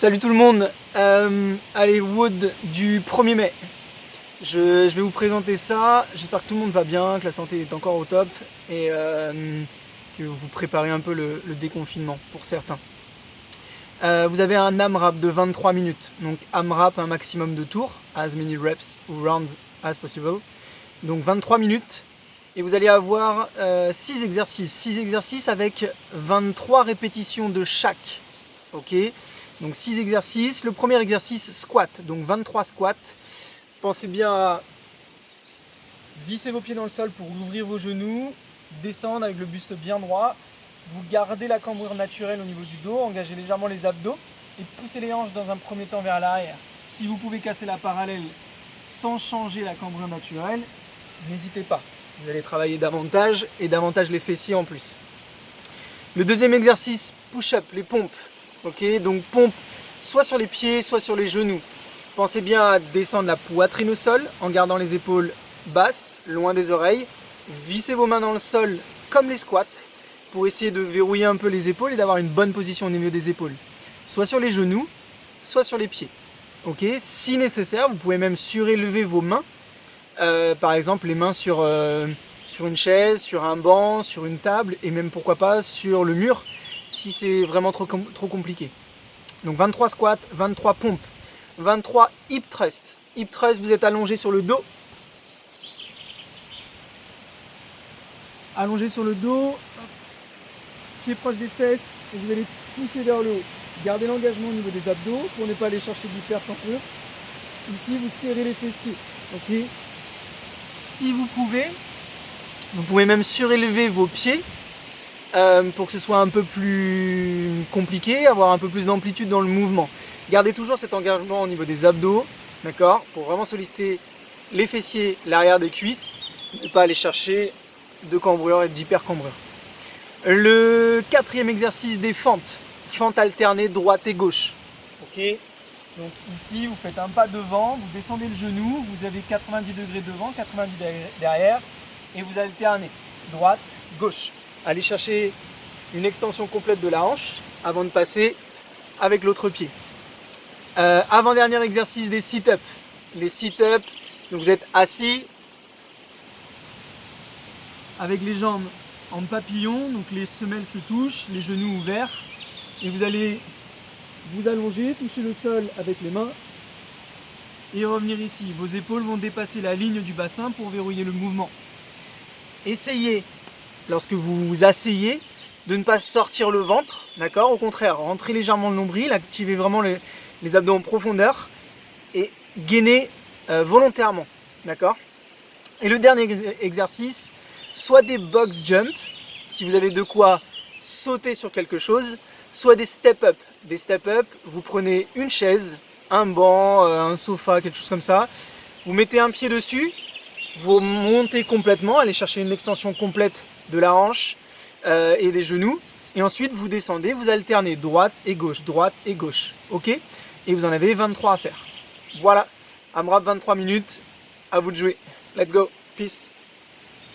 Salut tout le monde, allez, Wood du 1er mai. Je vais vous présenter ça, j'espère que tout le monde va bien, que la santé est encore au top et que vous préparez un peu le déconfinement pour certains. Vous avez un AMRAP de 23 minutes, donc AMRAP un maximum de tours, as many reps ou rounds as possible, donc 23 minutes. Et vous allez avoir 6 exercices avec 23 répétitions de chaque, ok. Donc 6 exercices. Le premier exercice, squat, donc 23 squats. Pensez bien à visser vos pieds dans le sol pour ouvrir vos genoux, descendre avec le buste bien droit. Vous gardez la cambrure naturelle au niveau du dos, engagez légèrement les abdos et poussez les hanches dans un premier temps vers l'arrière. Si vous pouvez casser la parallèle sans changer la cambrure naturelle, n'hésitez pas. Vous allez travailler davantage et davantage les fessiers en plus. Le deuxième exercice, push-up, les pompes. Ok, donc pompe soit sur les pieds, soit sur les genoux. Pensez bien à descendre la poitrine au sol en gardant les épaules basses, loin des oreilles. Vissez vos mains dans le sol comme les squats pour essayer de verrouiller un peu les épaules et d'avoir une bonne position au niveau des épaules. Soit sur les genoux, soit sur les pieds. Ok, si nécessaire, vous pouvez même surélever vos mains. Par exemple, les mains sur une chaise, sur un banc, sur une table et même pourquoi pas sur le mur si c'est vraiment trop compliqué. Donc 23 squats, 23 pompes, 23 hip thrust. Hip thrust, vous êtes allongé sur le dos. Allongé sur le dos, pieds proches des fesses et vous allez pousser vers le haut. Gardez l'engagement au niveau des abdos pour ne pas aller chercher de l'hypertension. Ici, vous serrez les fessiers. Ok. Si vous pouvez même surélever vos pieds pour que ce soit un peu plus compliqué, avoir un peu plus d'amplitude dans le mouvement. Gardez toujours cet engagement au niveau des abdos, d'accord, pour vraiment solliciter les fessiers, l'arrière des cuisses, ne pas aller chercher de cambrure et d'hypercambrure. Le quatrième exercice des fentes, fentes alternées droite et gauche. Ok. Donc ici, vous faites un pas devant, vous descendez le genou, vous avez 90 degrés devant, 90 derrière, et vous alternez droite, gauche. Allez chercher une extension complète de la hanche avant de passer avec l'autre pied. Avant-dernier exercice des sit-up. Les sit-up, vous êtes assis avec les jambes en papillon, donc les semelles se touchent, les genoux ouverts, et vous allez vous allonger, toucher le sol avec les mains et revenir ici. Vos épaules vont dépasser la ligne du bassin pour verrouiller le mouvement. Essayez, lorsque vous vous asseyez, de ne pas sortir le ventre, d'accord? Au contraire, rentrez légèrement le nombril, activez vraiment les abdos en profondeur et gainez volontairement, d'accord? Et le dernier exercice, soit des box jump, si vous avez de quoi sauter sur quelque chose, soit des step-up. Des step-up, vous prenez une chaise, un banc, un sofa, quelque chose comme ça, vous mettez un pied dessus, vous montez complètement, allez chercher une extension complète de la hanche et des genoux, et ensuite vous descendez, vous alternez droite et gauche, ok? Et vous en avez 23 à faire. Voilà, AMRAP 23 minutes, à vous de jouer. Let's go, peace.